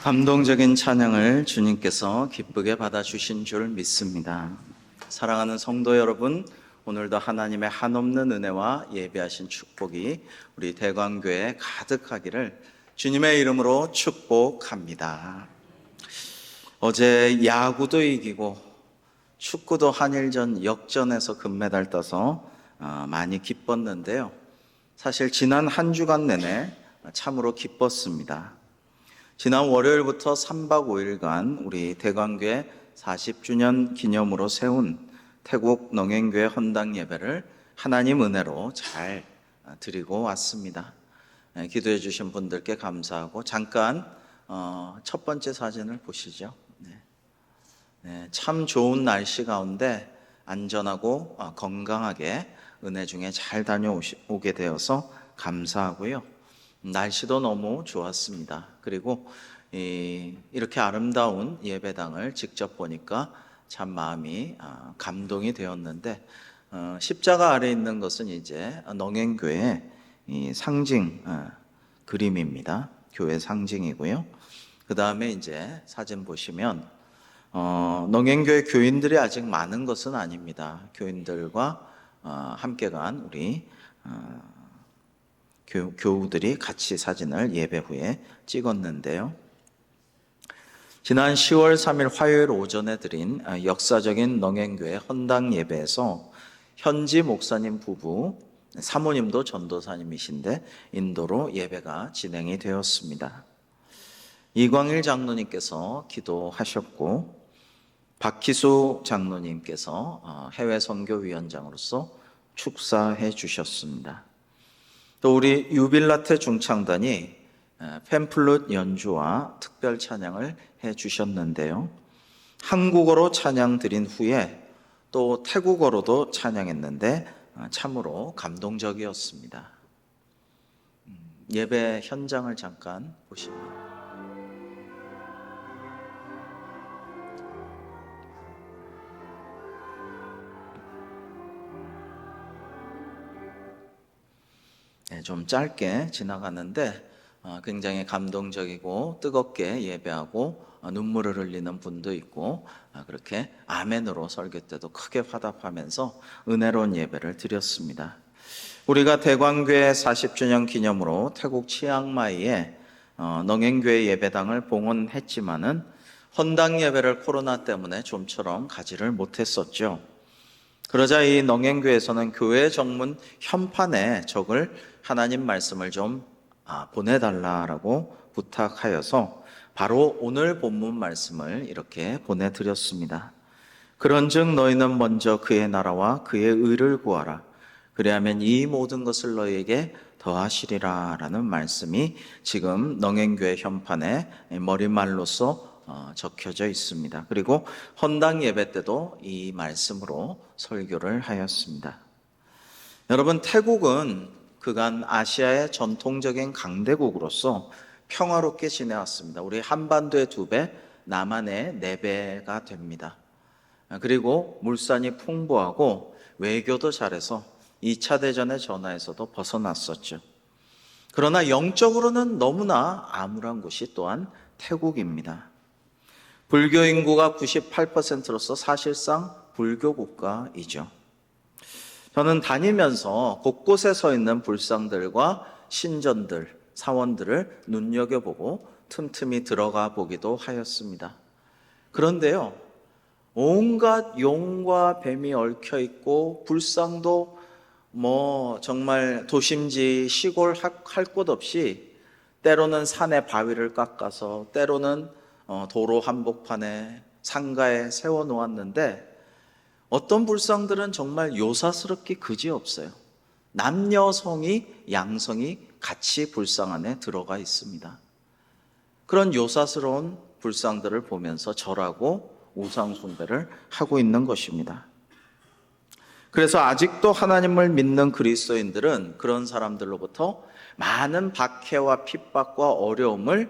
감동적인 찬양을 주님께서 기쁘게 받아주신 줄 믿습니다. 사랑하는 성도 여러분, 오늘도 하나님의 한없는 은혜와 예배하신 축복이 우리 대광교회에 가득하기를 주님의 이름으로 축복합니다. 어제 야구도 이기고 축구도 한일전 역전에서 금메달 따서 많이 기뻤는데요. 사실 지난 한 주간 내내 참으로 기뻤습니다. 지난 월요일부터 3박 5일간 우리 대광교회 40주년 기념으로 세운 태국 농행교회 헌당 예배를 하나님 은혜로 잘 드리고 왔습니다. 기도해 주신 분들께 감사하고 잠깐 첫 번째 사진을 보시죠. 참 좋은 날씨 가운데 안전하고 건강하게 은혜 중에 잘 다녀오게 되어서 감사하고요. 날씨도 너무 좋았습니다. 그리고 이렇게 아름다운 예배당을 직접 보니까 참 마음이 감동이 되었는데, 십자가 아래 있는 것은 이제 농행교회의 상징 그림입니다. 교회 상징이고요. 그 다음에 이제 사진 보시면 농행교회 교인들이 아직 많은 것은 아닙니다. 교인들과 함께 간 우리 교우들이 같이 사진을 예배 후에 찍었는데요. 지난 10월 3일 화요일 오전에 드린 역사적인 농행교회 헌당 예배에서 현지 목사님 부부, 사모님도 전도사님이신데 인도로 예배가 진행이 되었습니다. 이광일 장로님께서 기도하셨고 박희수 장로님께서 해외 선교위원장으로서 축사해 주셨습니다. 또 우리 유빌라테 중창단이 팸플룻 연주와 특별 찬양을 해 주셨는데요. 한국어로 찬양 드린 후에 또 태국어로도 찬양했는데 참으로 감동적이었습니다. 예배 현장을 잠깐 보시면 좀 짧게 지나가는데 굉장히 감동적이고 뜨겁게 예배하고 눈물을 흘리는 분도 있고 그렇게 아멘으로 설교 때도 크게 화답하면서 은혜로운 예배를 드렸습니다. 우리가 대광교회 40주년 기념으로 태국 치앙마이에 농행교회 예배당을 봉헌했지만은 헌당 예배를 코로나 때문에 좀처럼 가지를 못했었죠. 그러자 이 농행교회에서는 교회 정문 현판에 적을 하나님 말씀을 좀 보내달라라고 부탁하여서 바로 오늘 본문 말씀을 이렇게 보내드렸습니다. 그런즉 너희는 먼저 그의 나라와 그의 의를 구하라. 그리하면 이 모든 것을 너희에게 더하시리라 라는 말씀이 지금 농행교회 현판에 머리말로써 적혀져 있습니다. 그리고 헌당 예배 때도 이 말씀으로 설교를 하였습니다. 여러분, 태국은 그간 아시아의 전통적인 강대국으로서 평화롭게 지내왔습니다. 우리 한반도의 2배, 남한의 4배가 됩니다. 그리고 물산이 풍부하고 외교도 잘해서 2차 대전의 전화에서도 벗어났었죠. 그러나 영적으로는 너무나 암울한 곳이 또한 태국입니다. 불교 인구가 98%로서 사실상 불교 국가이죠. 저는 다니면서 곳곳에 서 있는 불상들과 신전들, 사원들을 눈여겨보고 틈틈이 들어가 보기도 하였습니다. 그런데요, 온갖 용과 뱀이 얽혀 있고 불상도 정말 도심지 시골 할 곳 없이 때로는 산에 바위를 깎아서 때로는 도로 한복판에 상가에 세워놓았는데 어떤 불상들은 정말 요사스럽기 그지없어요. 남녀성이 양성이 같이 불상 안에 들어가 있습니다. 그런 요사스러운 불상들을 보면서 절하고 우상 숭배를 하고 있는 것입니다. 그래서 아직도 하나님을 믿는 그리스도인들은 그런 사람들로부터 많은 박해와 핍박과 어려움을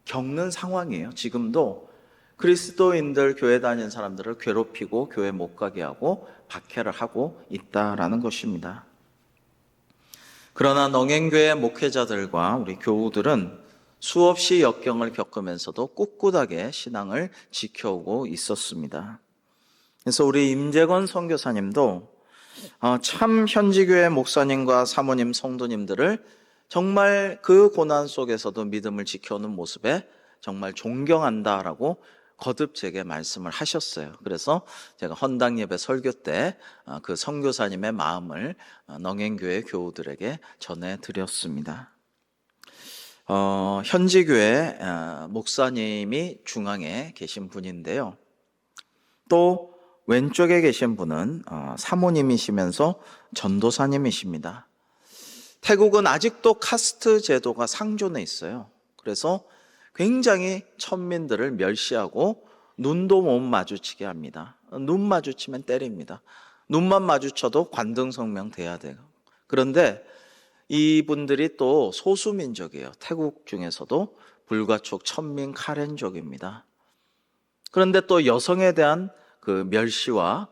겪는 상황이에요. 지금도 그리스도인들 교회 다니는 사람들을 괴롭히고 교회 못 가게 하고 박해를 하고 있다라는 것입니다. 그러나 농행교회 목회자들과 우리 교우들은 수없이 역경을 겪으면서도 꿋꿋하게 신앙을 지켜오고 있었습니다. 그래서 우리 임재건 선교사님도 참 현지교회 목사님과 사모님, 성도님들을 정말 그 고난 속에서도 믿음을 지켜오는 모습에 정말 존경한다라고 거듭 제게 말씀을 하셨어요. 그래서 제가 헌당 예배 설교 때 그 선교사님의 마음을 넝행교회 교우들에게 전해드렸습니다. 현지교회 목사님이 중앙에 계신 분인데요. 또 왼쪽에 계신 분은 사모님이시면서 전도사님이십니다. 태국은 아직도 카스트 제도가 상존해 있어요. 그래서 굉장히 천민들을 멸시하고 눈도 못 마주치게 합니다. 눈 마주치면 때립니다. 눈만 마주쳐도 관등성명 돼야 돼요. 그런데 이분들이 또 소수민족이에요. 태국 중에서도 불가촉, 천민, 카렌족입니다. 그런데 또 여성에 대한 그 멸시와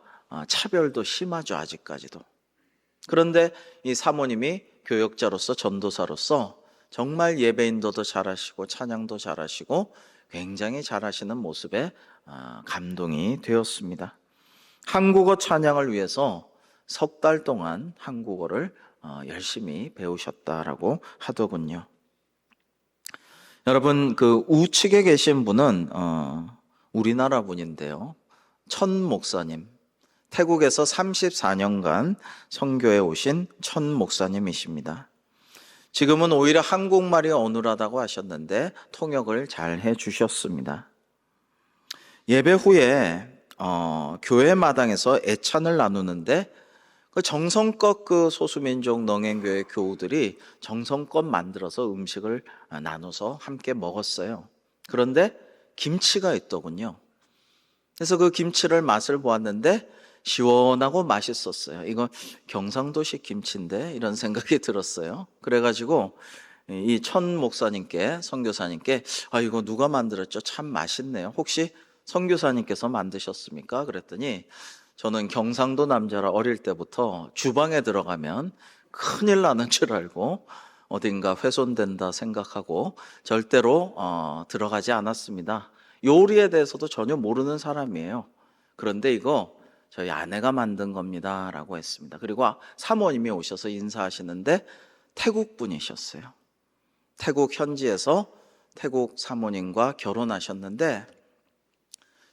차별도 심하죠, 아직까지도. 그런데 이 사모님이 교역자로서, 전도사로서 정말 예배인도도 잘하시고 찬양도 잘하시고 굉장히 잘하시는 모습에 감동이 되었습니다. 한국어 찬양을 위해서 석 달 동안 한국어를 열심히 배우셨다라고 하더군요. 여러분, 그 우측에 계신 분은 우리나라 분인데요. 천 목사님, 태국에서 34년간 선교에 오신 천 목사님이십니다. 지금은 오히려 한국말이 어눌하다고 하셨는데 통역을 잘 해주셨습니다. 예배 후에 교회 마당에서 애찬을 나누는데 그 정성껏 그 소수민족 넝행교회 교우들이 정성껏 만들어서 음식을 나눠서 함께 먹었어요. 그런데 김치가 있더군요. 그래서 그 김치를 맛을 보았는데 시원하고 맛있었어요. 이거 경상도식 김치인데 이런 생각이 들었어요. 그래가지고 이 천 목사님께, 선교사님께 이거 누가 만들었죠? 참 맛있네요. 혹시 선교사님께서 만드셨습니까? 그랬더니 저는 경상도 남자라 어릴 때부터 주방에 들어가면 큰일 나는 줄 알고 어딘가 훼손된다 생각하고 절대로 들어가지 않았습니다. 요리에 대해서도 전혀 모르는 사람이에요. 그런데 이거 저희 아내가 만든 겁니다 라고 했습니다. 그리고 사모님이 오셔서 인사하시는데 태국 분이셨어요. 태국 현지에서 태국 사모님과 결혼하셨는데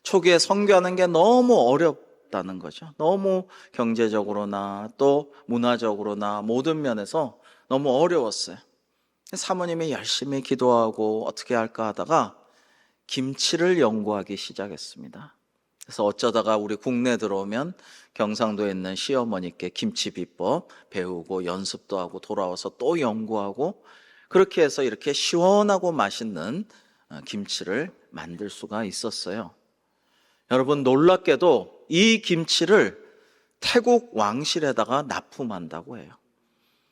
초기에 선교하는 게 너무 어렵다는 거죠. 너무 경제적으로나 또 문화적으로나 모든 면에서 너무 어려웠어요. 사모님이 열심히 기도하고 어떻게 할까 하다가 김치를 연구하기 시작했습니다. 그래서 어쩌다가 우리 국내 들어오면 경상도에 있는 시어머니께 김치 비법 배우고 연습도 하고 돌아와서 또 연구하고 그렇게 해서 이렇게 시원하고 맛있는 김치를 만들 수가 있었어요. 여러분, 놀랍게도 이 김치를 태국 왕실에다가 납품한다고 해요.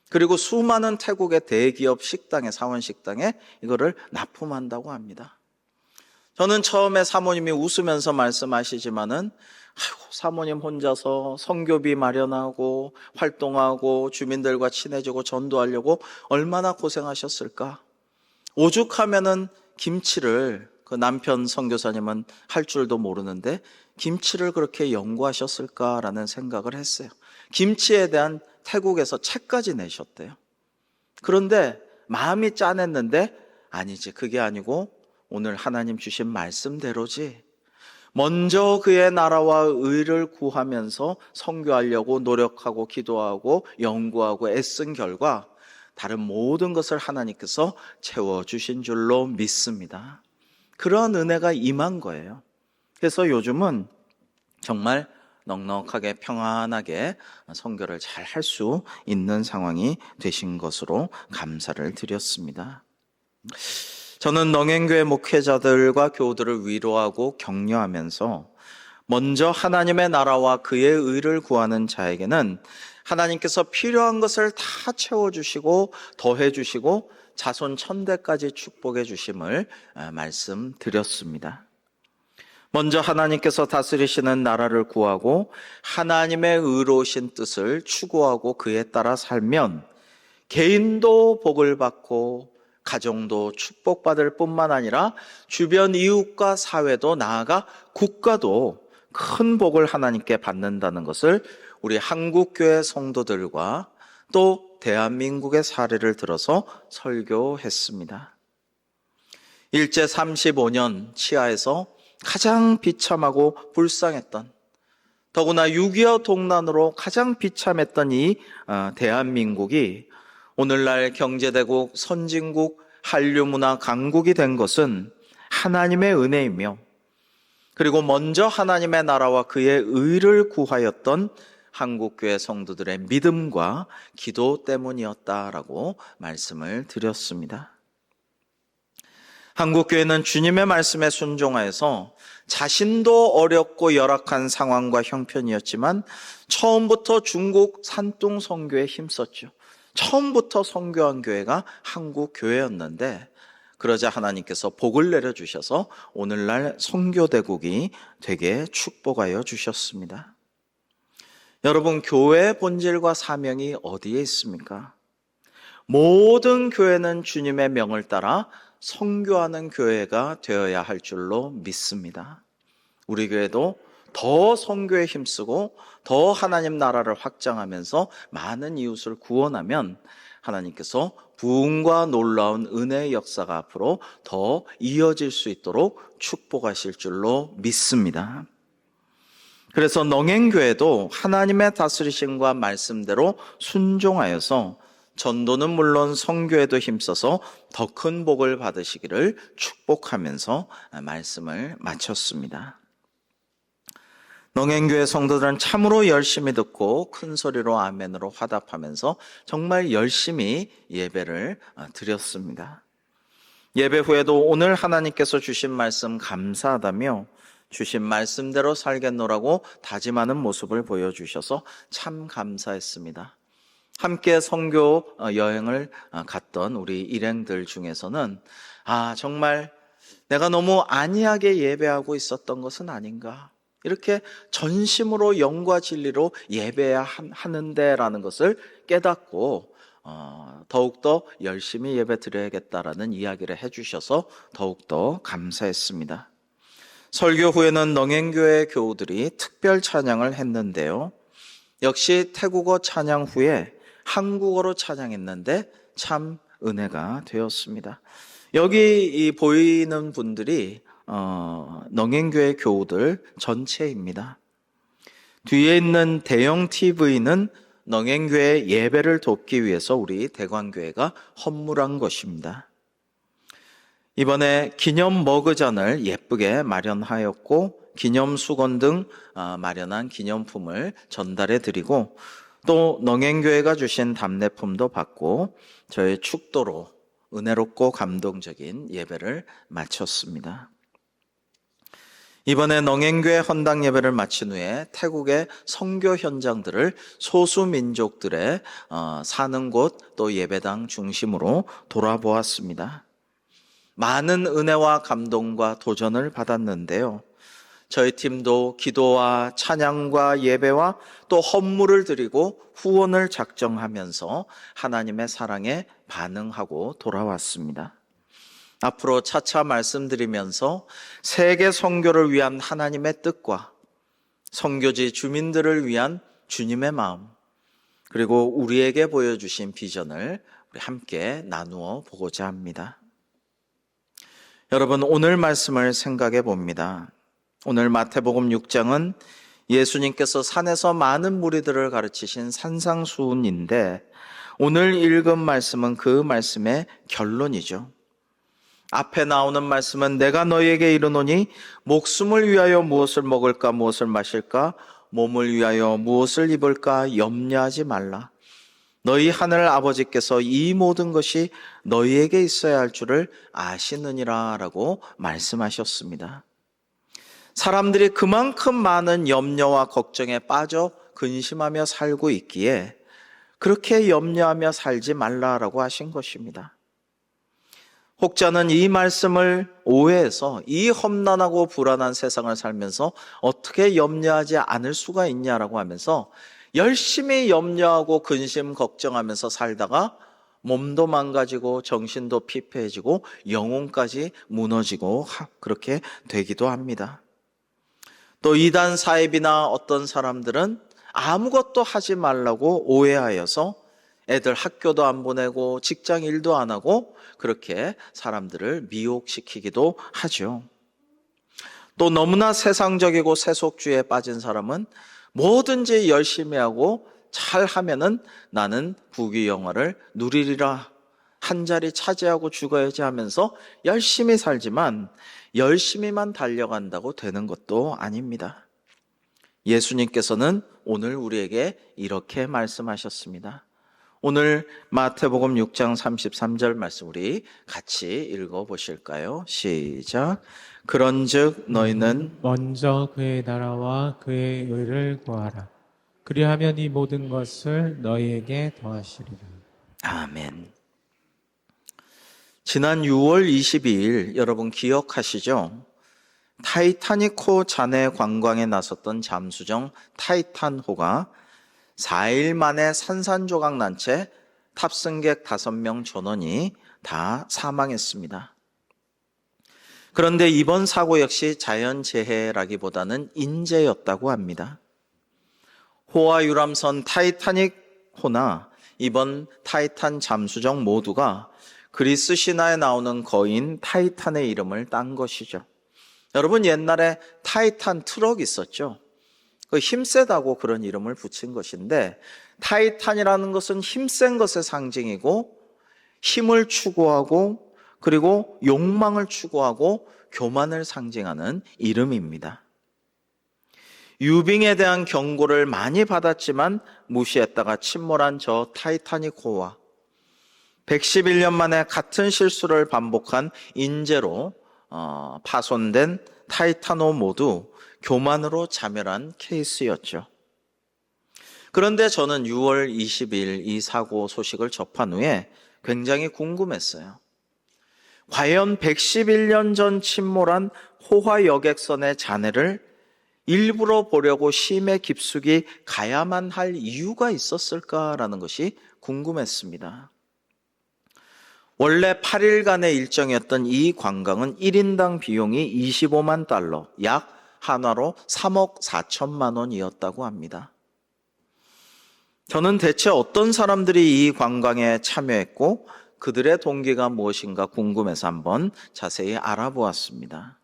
그리고 수많은 태국의 대기업 식당에, 사원식당에 이거를 납품한다고 합니다. 저는 처음에 사모님이 웃으면서 말씀하시지만은 사모님 혼자서 선교비 마련하고 활동하고 주민들과 친해지고 전도하려고 얼마나 고생하셨을까. 오죽하면은 김치를 그 남편 선교사님은 할 줄도 모르는데 김치를 그렇게 연구하셨을까라는 생각을 했어요. 김치에 대한 태국에서 책까지 내셨대요. 그런데 마음이 짠했는데 아니지, 그게 아니고 오늘 하나님 주신 말씀대로지. 먼저 그의 나라와 의를 구하면서 선교하려고 노력하고 기도하고 연구하고 애쓴 결과 다른 모든 것을 하나님께서 채워주신 줄로 믿습니다. 그러한 은혜가 임한 거예요. 그래서 요즘은 정말 넉넉하게 평안하게 선교를 잘 할 수 있는 상황이 되신 것으로 감사를 드렸습니다. 저는 넝행교회 목회자들과 교우들을 위로하고 격려하면서 먼저 하나님의 나라와 그의 의를 구하는 자에게는 하나님께서 필요한 것을 다 채워주시고 더해주시고 자손 천대까지 축복해 주심을 말씀드렸습니다. 먼저 하나님께서 다스리시는 나라를 구하고 하나님의 의로우신 뜻을 추구하고 그에 따라 살면 개인도 복을 받고 가정도 축복받을 뿐만 아니라 주변 이웃과 사회도 나아가 국가도 큰 복을 하나님께 받는다는 것을 우리 한국교회 성도들과 또 대한민국의 사례를 들어서 설교했습니다. 일제 35년 치하에서 가장 비참하고 불쌍했던, 더구나 6.25 동란으로 가장 비참했던 이 대한민국이 오늘날 경제대국, 선진국, 한류문화 강국이 된 것은 하나님의 은혜이며, 그리고 먼저 하나님의 나라와 그의 의를 구하였던 한국교회 성도들의 믿음과 기도 때문이었다라고 말씀을 드렸습니다. 한국교회는 주님의 말씀에 순종하여서 자신도 어렵고 열악한 상황과 형편이었지만 처음부터 중국 산둥 선교에 힘썼죠. 처음부터 선교한 교회가 한국교회였는데, 그러자 하나님께서 복을 내려주셔서 오늘날 선교대국이 되게 축복하여 주셨습니다. 여러분, 교회의 본질과 사명이 어디에 있습니까? 모든 교회는 주님의 명을 따라 선교하는 교회가 되어야 할 줄로 믿습니다. 우리 교회도 더 선교에 힘쓰고 더 하나님 나라를 확장하면서 많은 이웃을 구원하면 하나님께서 부흥과 놀라운 은혜의 역사가 앞으로 더 이어질 수 있도록 축복하실 줄로 믿습니다. 그래서 농행교회도 하나님의 다스리심과 말씀대로 순종하여서 전도는 물론 선교에도 힘써서 더 큰 복을 받으시기를 축복하면서 말씀을 마쳤습니다. 농행교회 성도들은 참으로 열심히 듣고 큰 소리로 아멘으로 화답하면서 정말 열심히 예배를 드렸습니다. 예배 후에도 오늘 하나님께서 주신 말씀 감사하다며 주신 말씀대로 살겠노라고 다짐하는 모습을 보여주셔서 참 감사했습니다. 함께 선교 여행을 갔던 우리 일행들 중에서는 정말 내가 너무 안이하게 예배하고 있었던 것은 아닌가, 이렇게 전심으로 영과 진리로 예배해야 하는데 라는 것을 깨닫고 더욱더 열심히 예배 드려야겠다라는 이야기를 해주셔서 더욱더 감사했습니다. 설교 후에는 농행교회 교우들이 특별 찬양을 했는데요, 역시 태국어 찬양 후에 한국어로 찬양했는데 참 은혜가 되었습니다. 여기 보이는 분들이 농행교회 교우들 전체입니다. 뒤에 있는 대형 TV는 농행교회 예배를 돕기 위해서 우리 대관교회가 헌물한 것입니다. 이번에 기념 머그잔을 예쁘게 마련하였고 기념 수건 등 마련한 기념품을 전달해 드리고 또 농행교회가 주신 답례품도 받고 저의 축도로 은혜롭고 감동적인 예배를 마쳤습니다. 이번에 농행교회 헌당 예배를 마친 후에 태국의 선교 현장들을 소수민족들의 사는 곳 또 예배당 중심으로 돌아보았습니다. 많은 은혜와 감동과 도전을 받았는데요, 저희 팀도 기도와 찬양과 예배와 또 헌물을 드리고 후원을 작정하면서 하나님의 사랑에 반응하고 돌아왔습니다. 앞으로 차차 말씀드리면서 세계 선교를 위한 하나님의 뜻과 선교지 주민들을 위한 주님의 마음, 그리고 우리에게 보여주신 비전을 우리 함께 나누어 보고자 합니다. 여러분, 오늘 말씀을 생각해 봅니다. 오늘 마태복음 6장은 예수님께서 산에서 많은 무리들을 가르치신 산상수훈인데 오늘 읽은 말씀은 그 말씀의 결론이죠. 앞에 나오는 말씀은 내가 너희에게 이르노니 목숨을 위하여 무엇을 먹을까 무엇을 마실까 몸을 위하여 무엇을 입을까 염려하지 말라. 너희 하늘 아버지께서 이 모든 것이 너희에게 있어야 할 줄을 아시느니라 라고 말씀하셨습니다. 사람들이 그만큼 많은 염려와 걱정에 빠져 근심하며 살고 있기에 그렇게 염려하며 살지 말라라고 하신 것입니다. 혹자는 이 말씀을 오해해서 이 험난하고 불안한 세상을 살면서 어떻게 염려하지 않을 수가 있냐라고 하면서 열심히 염려하고 근심 걱정하면서 살다가 몸도 망가지고 정신도 피폐해지고 영혼까지 무너지고 그렇게 되기도 합니다. 또 이단 사입이나 어떤 사람들은 아무것도 하지 말라고 오해하여서 애들 학교도 안 보내고 직장 일도 안 하고 그렇게 사람들을 미혹시키기도 하죠. 또 너무나 세상적이고 세속주의에 빠진 사람은 뭐든지 열심히 하고 잘하면은 나는 부귀영화를 누리리라, 한 자리 차지하고 죽어야지 하면서 열심히 살지만 열심히만 달려간다고 되는 것도 아닙니다. 예수님께서는 오늘 우리에게 이렇게 말씀하셨습니다. 오늘 마태복음 6장 33절 말씀 우리 같이 읽어보실까요? 시작. 그런즉 너희는 먼저 그의 나라와 그의 의를 구하라. 그리하면 이 모든 것을 너희에게 더하시리라. 아멘. 지난 6월 22일 여러분 기억하시죠? 타이타닉호 잔해 관광에 나섰던 잠수정 타이탄호가 4일 만에 산산조각 난 채 탑승객 5명 전원이 다 사망했습니다. 그런데 이번 사고 역시 자연재해라기보다는 인재였다고 합니다. 호와 유람선 타이타닉호나 이번 타이탄 잠수정 모두가 그리스 신화에 나오는 거인 타이탄의 이름을 딴 것이죠. 여러분 옛날에 타이탄 트럭 있었죠? 그 힘세다고 그런 이름을 붙인 것인데 타이탄이라는 것은 힘센 것의 상징이고 힘을 추구하고 그리고 욕망을 추구하고 교만을 상징하는 이름입니다. 유빙에 대한 경고를 많이 받았지만 무시했다가 침몰한 저 타이타닉호와 111년 만에 같은 실수를 반복한 인재로 파손된 타이탄호 모두 교만으로 자멸한 케이스였죠. 그런데 저는 6월 20일 이 사고 소식을 접한 후에 굉장히 궁금했어요. 과연 111년 전 침몰한 호화 여객선의 잔해를 일부러 보려고 심해 깊숙이 가야만 할 이유가 있었을까라는 것이 궁금했습니다. 원래 8일간의 일정이었던 이 관광은 1인당 비용이 25만 달러, 약 한화로 3억 4천만 원이었다고 합니다. 저는 대체 어떤 사람들이 이 관광에 참여했고 그들의 동기가 무엇인가 궁금해서 한번 자세히 알아보았습니다.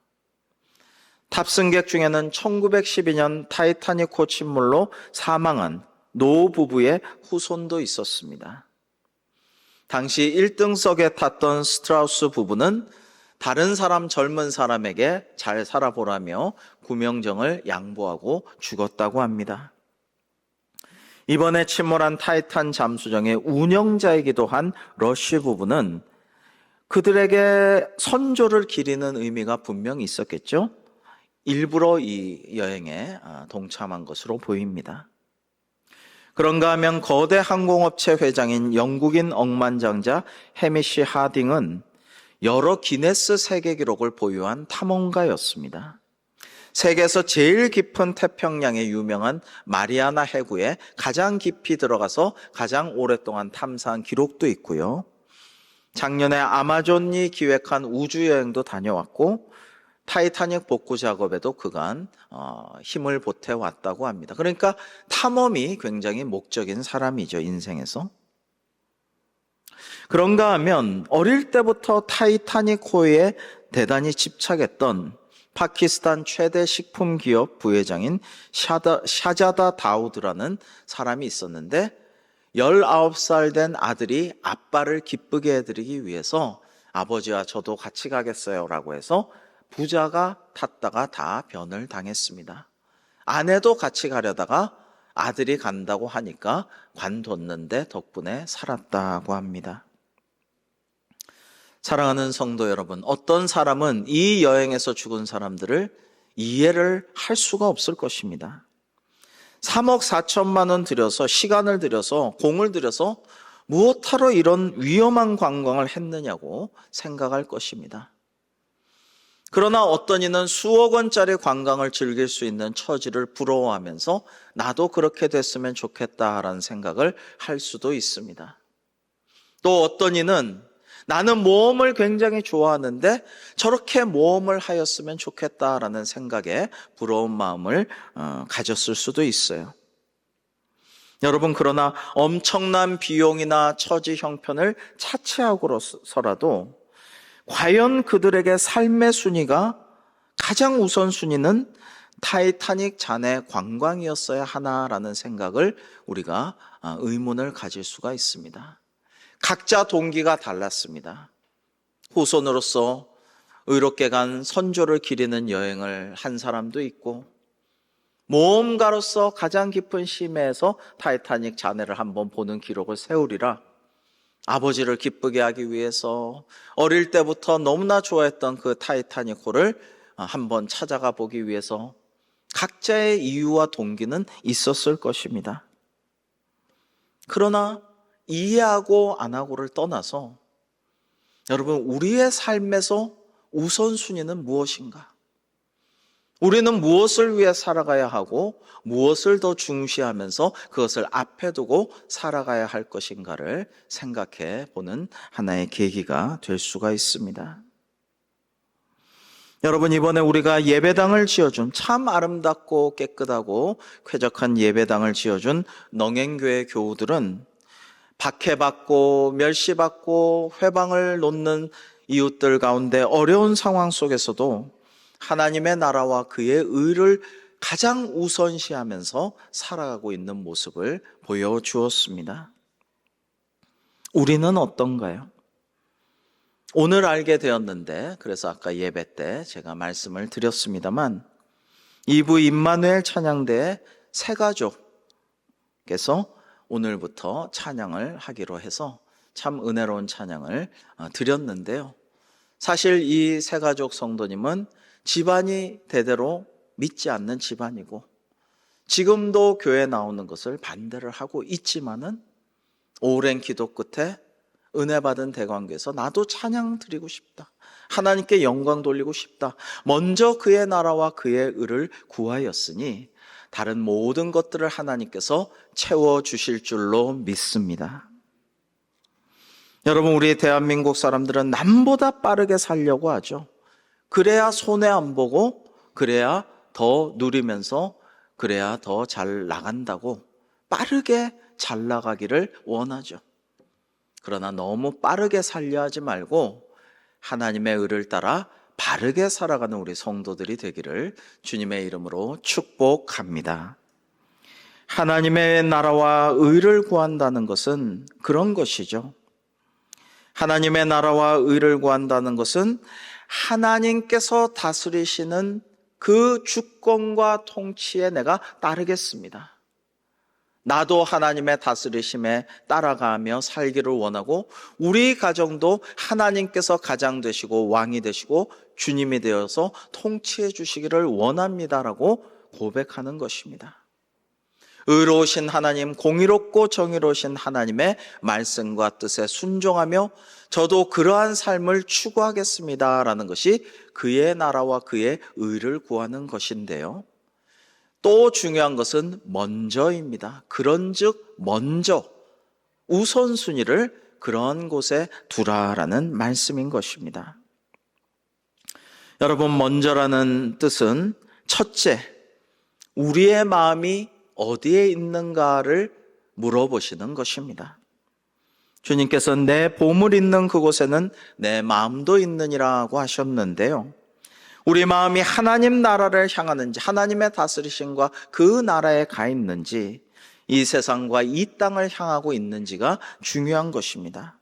탑승객 중에는 1912년 타이타닉호 침몰로 사망한 노 부부의 후손도 있었습니다. 당시 1등석에 탔던 스트라우스 부부는 다른 사람 젊은 사람에게 잘 살아보라며 구명정을 양보하고 죽었다고 합니다. 이번에 침몰한 타이탄 잠수정의 운영자이기도 한 러쉬 부부는 그들에게 선조를 기리는 의미가 분명히 있었겠죠? 일부러 이 여행에 동참한 것으로 보입니다. 그런가 하면 거대 항공업체 회장인 영국인 억만장자 해미시 하딩은 여러 기네스 세계 기록을 보유한 탐험가였습니다. 세계에서 제일 깊은 태평양에 유명한 마리아나 해구에 가장 깊이 들어가서 가장 오랫동안 탐사한 기록도 있고요. 작년에 아마존이 기획한 우주여행도 다녀왔고 타이타닉 복구 작업에도 그간 힘을 보태왔다고 합니다. 그러니까 탐험이 굉장히 목적인 사람이죠, 인생에서. 그런가 하면 어릴 때부터 타이타닉호에 대단히 집착했던 파키스탄 최대 식품 기업 부회장인 샤자다 다우드라는 사람이 있었는데 19살 된 아들이 아빠를 기쁘게 해드리기 위해서 아버지와 저도 같이 가겠어요 라고 해서 부자가 탔다가 다 변을 당했습니다. 아내도 같이 가려다가 아들이 간다고 하니까 관뒀는데 덕분에 살았다고 합니다. 사랑하는 성도 여러분, 어떤 사람은 이 여행에서 죽은 사람들을 이해를 할 수가 없을 것입니다. 3억 4천만 원 들여서 시간을 들여서 공을 들여서 무엇하러 이런 위험한 관광을 했느냐고 생각할 것입니다. 그러나 어떤 이는 수억 원짜리 관광을 즐길 수 있는 처지를 부러워하면서 나도 그렇게 됐으면 좋겠다라는 생각을 할 수도 있습니다. 또 어떤 이는 나는 모험을 굉장히 좋아하는데 저렇게 모험을 하였으면 좋겠다라는 생각에 부러운 마음을 가졌을 수도 있어요. 여러분, 그러나 엄청난 비용이나 처지 형편을 차치하고서라도 과연 그들에게 삶의 순위가 가장 우선순위는 타이타닉 잔해 관광이었어야 하나라는 생각을 우리가 의문을 가질 수가 있습니다. 각자 동기가 달랐습니다. 후손으로서 의롭게 간 선조를 기리는 여행을 한 사람도 있고, 모험가로서 가장 깊은 심해에서 타이타닉 잔해를 한번 보는 기록을 세우리라, 아버지를 기쁘게 하기 위해서 어릴 때부터 너무나 좋아했던 그 타이타닉호를 한번 찾아가 보기 위해서 각자의 이유와 동기는 있었을 것입니다. 그러나 이해하고 안 하고를 떠나서 여러분, 우리의 삶에서 우선순위는 무엇인가? 우리는 무엇을 위해 살아가야 하고 무엇을 더 중시하면서 그것을 앞에 두고 살아가야 할 것인가를 생각해 보는 하나의 계기가 될 수가 있습니다. 여러분, 이번에 우리가 예배당을 지어준, 참 아름답고 깨끗하고 쾌적한 예배당을 지어준 농행교회 교우들은 박해받고 멸시받고 회방을 놓는 이웃들 가운데 어려운 상황 속에서도 하나님의 나라와 그의 의를 가장 우선시하면서 살아가고 있는 모습을 보여주었습니다. 우리는 어떤가요? 오늘 알게 되었는데, 그래서 아까 예배 때 제가 말씀을 드렸습니다만, 2부 임마누엘 찬양대의 세 가족께서 오늘부터 찬양을 하기로 해서 참 은혜로운 찬양을 드렸는데요. 사실 이 세 가족 성도님은 집안이 대대로 믿지 않는 집안이고, 지금도 교회 나오는 것을 반대를 하고 있지만은 오랜 기도 끝에 은혜 받은 대관계에서 나도 찬양 드리고 싶다, 하나님께 영광 돌리고 싶다, 먼저 그의 나라와 그의 의를 구하였으니 다른 모든 것들을 하나님께서 채워주실 줄로 믿습니다. 여러분, 우리 대한민국 사람들은 남보다 빠르게 살려고 하죠. 그래야 손해 안 보고, 그래야 더 누리면서, 그래야 더 잘 나간다고 빠르게 잘 나가기를 원하죠. 그러나 너무 빠르게 살려 하지 말고 하나님의 의를 따라 바르게 살아가는 우리 성도들이 되기를 주님의 이름으로 축복합니다. 하나님의 나라와 의를 구한다는 것은 그런 것이죠. 하나님의 나라와 의를 구한다는 것은 하나님께서 다스리시는 그 주권과 통치에 내가 따르겠습니다. 나도 하나님의 다스리심에 따라가며 살기를 원하고, 우리 가정도 하나님께서 가장 되시고 왕이 되시고 주님이 되어서 통치해 주시기를 원합니다라고 고백하는 것입니다. 의로우신 하나님, 공의롭고 정의로우신 하나님의 말씀과 뜻에 순종하며 저도 그러한 삶을 추구하겠습니다라는 것이 그의 나라와 그의 의를 구하는 것인데요. 또 중요한 것은 먼저입니다. 그런즉 먼저, 우선순위를 그런 곳에 두라라는 말씀인 것입니다. 여러분, 먼저라는 뜻은 첫째, 우리의 마음이 어디에 있는가를 물어보시는 것입니다. 주님께서 내 보물 있는 그곳에는 내 마음도 있느니라고 하셨는데요. 우리 마음이 하나님 나라를 향하는지, 하나님의 다스리심과 그 나라에 가 있는지, 이 세상과 이 땅을 향하고 있는지가 중요한 것입니다.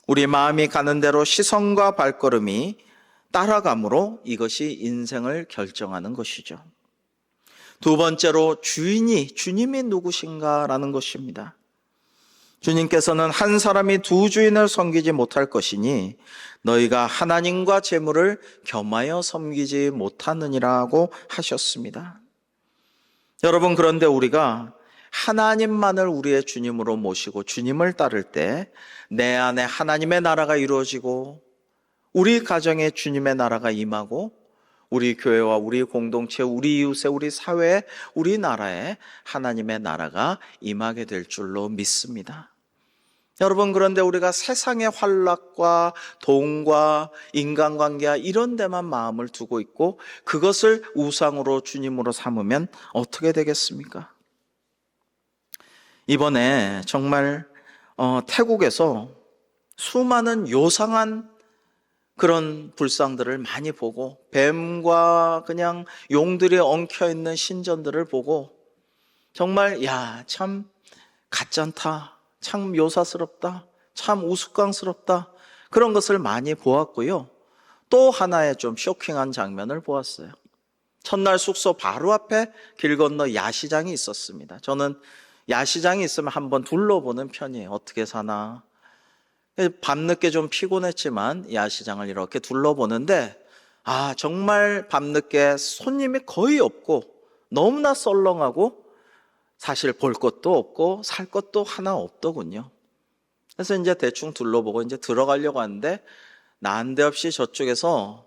우리 마음이 가는 대로 시선과 발걸음이 따라가므로 이것이 인생을 결정하는 것이죠. 두 번째로 주님이 누구신가라는 것입니다. 주님께서는 한 사람이 두 주인을 섬기지 못할 것이니 너희가 하나님과 재물을 겸하여 섬기지 못하느니라고 하셨습니다. 여러분, 그런데 우리가 하나님만을 우리의 주님으로 모시고 주님을 따를 때 내 안에 하나님의 나라가 이루어지고, 우리 가정에 주님의 나라가 임하고, 우리 교회와 우리 공동체, 우리 이웃에, 우리 사회에, 우리 나라에 하나님의 나라가 임하게 될 줄로 믿습니다. 여러분, 그런데 우리가 세상의 환락과 돈과 인간관계와 이런 데만 마음을 두고 있고 그것을 우상으로 주님으로 삼으면 어떻게 되겠습니까? 이번에 정말 태국에서 수많은 요상한 그런 불상들을 많이 보고 뱀과 그냥 용들이 엉켜있는 신전들을 보고 정말 참 가짠다, 참 묘사스럽다, 참 우스꽝스럽다, 그런 것을 많이 보았고요. 또 하나의 좀 쇼킹한 장면을 보았어요. 첫날 숙소 바로 앞에 길 건너 야시장이 있었습니다. 저는 야시장이 있으면 한번 둘러보는 편이에요. 어떻게 사나. 밤늦게 좀 피곤했지만 야시장을 이렇게 둘러보는데 정말 밤늦게 손님이 거의 없고 너무나 썰렁하고 사실 볼 것도 없고 살 것도 하나 없더군요. 그래서 이제 대충 둘러보고 이제 들어가려고 하는데 난데없이 저쪽에서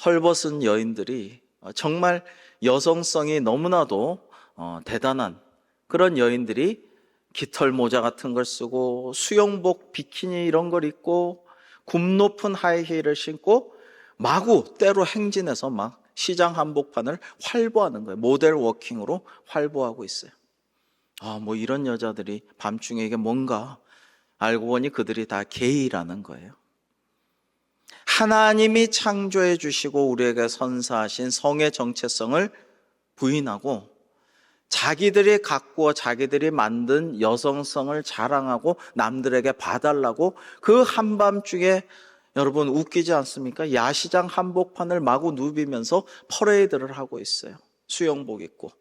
헐벗은 여인들이 정말 여성성이 너무나도 대단한 그런 여인들이 깃털 모자 같은 걸 쓰고 수영복, 비키니 이런 걸 입고 굽 높은 하이힐을 신고 마구 때로 행진해서 막 시장 한복판을 활보하는 거예요. 모델 워킹으로 활보하고 있어요. 뭐 이런 여자들이 밤중에 이게 뭔가 알고 보니 그들이 다 게이라는 거예요. 하나님이 창조해 주시고 우리에게 선사하신 성의 정체성을 부인하고 자기들이 가꾸어 자기들이 만든 여성성을 자랑하고 남들에게 봐달라고 그 한밤중에 여러분 웃기지 않습니까? 야시장 한복판을 마구 누비면서 퍼레이드를 하고 있어요. 수영복 입고.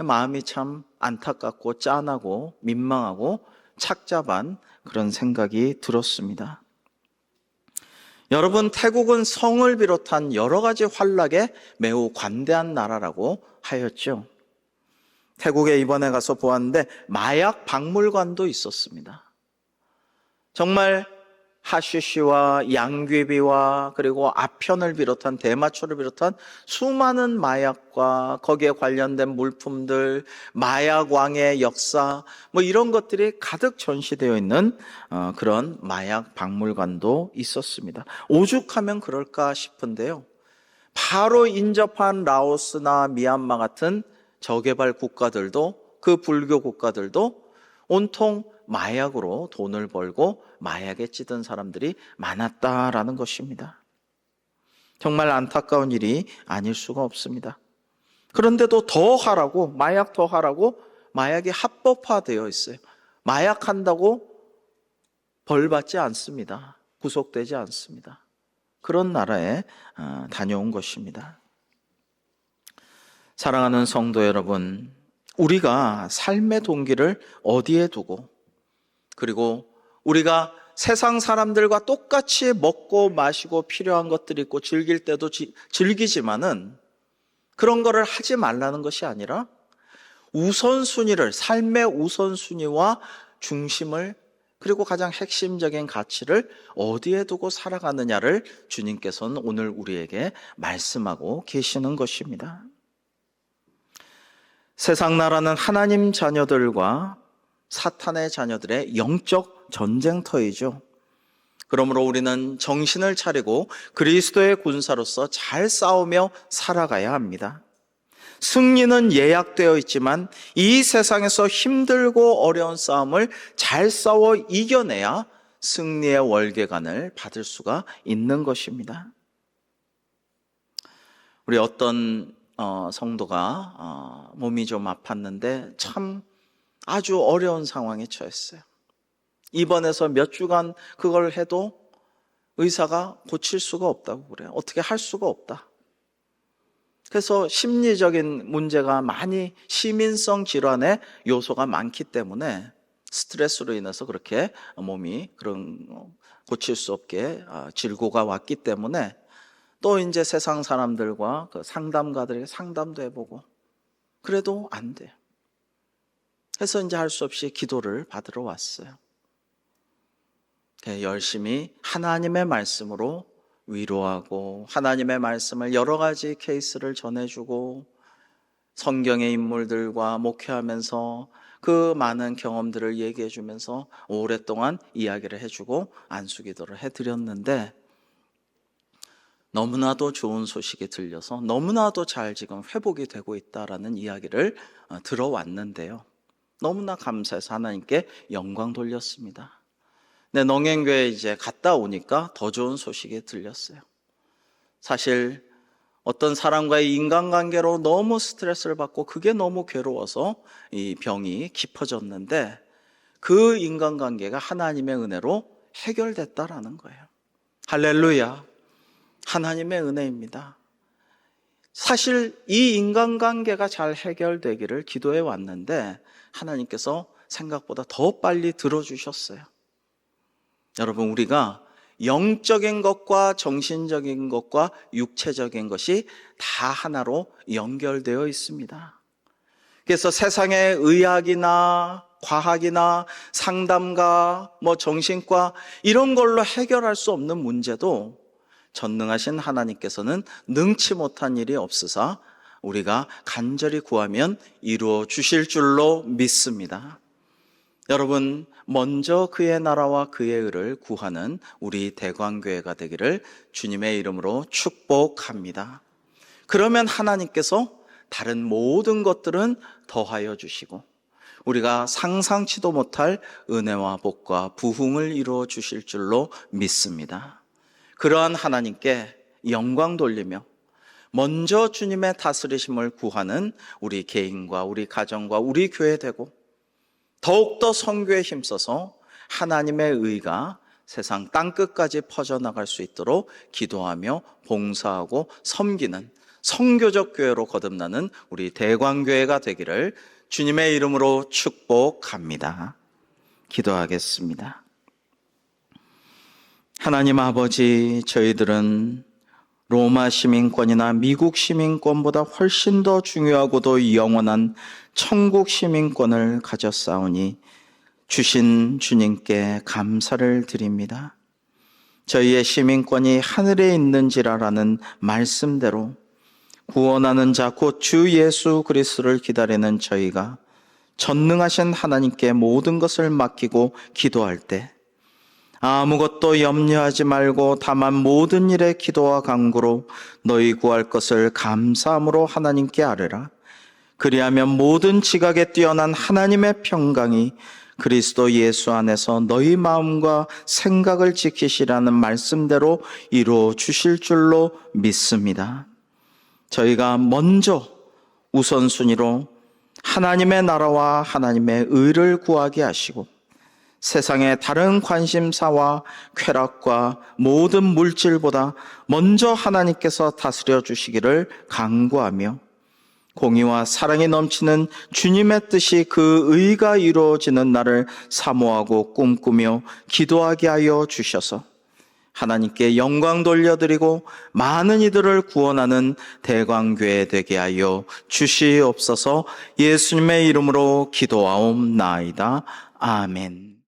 마음이 참 안타깝고 짠하고 민망하고 착잡한 그런 생각이 들었습니다. 여러분, 태국은 성을 비롯한 여러 가지 환락에 매우 관대한 나라라고 하였죠. 태국에 이번에 가서 보았는데 마약 박물관도 있었습니다. 정말 하쉬쉬와 양귀비와 그리고 아편을 비롯한 대마초를 비롯한 수많은 마약과 거기에 관련된 물품들, 마약왕의 역사 이런 것들이 가득 전시되어 있는 그런 마약 박물관도 있었습니다. 오죽하면 그럴까 싶은데요. 바로 인접한 라오스나 미얀마 같은 저개발 국가들도 그 불교 국가들도 온통 마약으로 돈을 벌고 마약에 찌든 사람들이 많았다라는 것입니다. 정말 안타까운 일이 아닐 수가 없습니다. 그런데도 더 하라고, 마약 더 하라고 마약이 합법화되어 있어요. 마약한다고 벌 받지 않습니다. 구속되지 않습니다. 그런 나라에 다녀온 것입니다. 사랑하는 성도 여러분, 우리가 삶의 동기를 어디에 두고 그리고 우리가 세상 사람들과 똑같이 먹고 마시고 필요한 것들이 있고 즐길 때도 즐기지만은 그런 거를 하지 말라는 것이 아니라 우선순위를, 삶의 우선순위와 중심을 그리고 가장 핵심적인 가치를 어디에 두고 살아가느냐를 주님께서는 오늘 우리에게 말씀하고 계시는 것입니다. 세상 나라는 하나님 자녀들과 사탄의 자녀들의 영적 전쟁터이죠. 그러므로 우리는 정신을 차리고 그리스도의 군사로서 잘 싸우며 살아가야 합니다. 승리는 예약되어 있지만 이 세상에서 힘들고 어려운 싸움을 잘 싸워 이겨내야 승리의 월계관을 받을 수가 있는 것입니다. 우리 어떤 성도가 몸이 좀 아팠는데 참 아주 어려운 상황에 처했어요. 입원해서 몇 주간 그걸 해도 의사가 고칠 수가 없다고 그래요. 어떻게 할 수가 없다. 그래서 심리적인 문제가 많이 시민성 질환의 요소가 많기 때문에 스트레스로 인해서 그렇게 몸이 그런 고칠 수 없게 질고가 왔기 때문에 또 이제 세상 사람들과 그 상담가들에게 상담도 해보고 그래도 안 돼요. 그래서 이제 할 수 없이 기도를 받으러 왔어요. 열심히 하나님의 말씀으로 위로하고 하나님의 말씀을 여러 가지 케이스를 전해주고 성경의 인물들과 목회하면서 그 많은 경험들을 얘기해 주면서 오랫동안 이야기를 해주고 안수기도를 해드렸는데, 너무나도 좋은 소식이 들려서 너무나도 잘 지금 회복이 되고 있다라는 이야기를 들어왔는데요. 너무나 감사해서 하나님께 영광 돌렸습니다. 네, 농행교회 이제 갔다 오니까 더 좋은 소식이 들렸어요. 사실 어떤 사람과의 인간관계로 너무 스트레스를 받고 그게 너무 괴로워서 이 병이 깊어졌는데, 그 인간관계가 하나님의 은혜로 해결됐다라는 거예요. 할렐루야. 하나님의 은혜입니다. 사실 이 인간관계가 잘 해결되기를 기도해 왔는데 하나님께서 생각보다 더 빨리 들어주셨어요. 여러분, 우리가 영적인 것과 정신적인 것과 육체적인 것이 다 하나로 연결되어 있습니다. 그래서 세상의 의학이나 과학이나 상담가, 정신과 이런 걸로 해결할 수 없는 문제도 전능하신 하나님께서는 능치 못한 일이 없으사 우리가 간절히 구하면 이루어 주실 줄로 믿습니다. 여러분, 먼저 그의 나라와 그의 의를 구하는 우리 대광교회가 되기를 주님의 이름으로 축복합니다. 그러면 하나님께서 다른 모든 것들은 더하여 주시고 우리가 상상치도 못할 은혜와 복과 부흥을 이루어 주실 줄로 믿습니다. 그러한 하나님께 영광 돌리며 먼저 주님의 다스리심을 구하는 우리 개인과 우리 가정과 우리 교회 되고, 더욱더 선교에 힘써서 하나님의 의가 세상 땅끝까지 퍼져나갈 수 있도록 기도하며 봉사하고 섬기는 선교적 교회로 거듭나는 우리 대광교회가 되기를 주님의 이름으로 축복합니다. 기도하겠습니다. 하나님 아버지, 저희들은 로마 시민권이나 미국 시민권보다 훨씬 더 중요하고도 영원한 천국 시민권을 가졌사오니 주신 주님께 감사를 드립니다. 저희의 시민권이 하늘에 있는지라라는 말씀대로 구원하는 자 곧 주 예수 그리스도를 기다리는 저희가 전능하신 하나님께 모든 것을 맡기고 기도할 때 아무것도 염려하지 말고 다만 모든 일에 기도와 간구로 너희 구할 것을 감사함으로 하나님께 아뢰라. 그리하면 모든 지각에 뛰어난 하나님의 평강이 그리스도 예수 안에서 너희 마음과 생각을 지키시라는 말씀대로 이루어 주실 줄로 믿습니다. 저희가 먼저 우선순위로 하나님의 나라와 하나님의 의를 구하게 하시고 세상의 다른 관심사와 쾌락과 모든 물질보다 먼저 하나님께서 다스려 주시기를 간구하며 공의와 사랑이 넘치는 주님의 뜻이 그 의가 이루어지는 날을 사모하고 꿈꾸며 기도하게 하여 주셔서 하나님께 영광 돌려드리고 많은 이들을 구원하는 대광교회 되게 하여 주시옵소서. 예수님의 이름으로 기도하옵나이다. 아멘.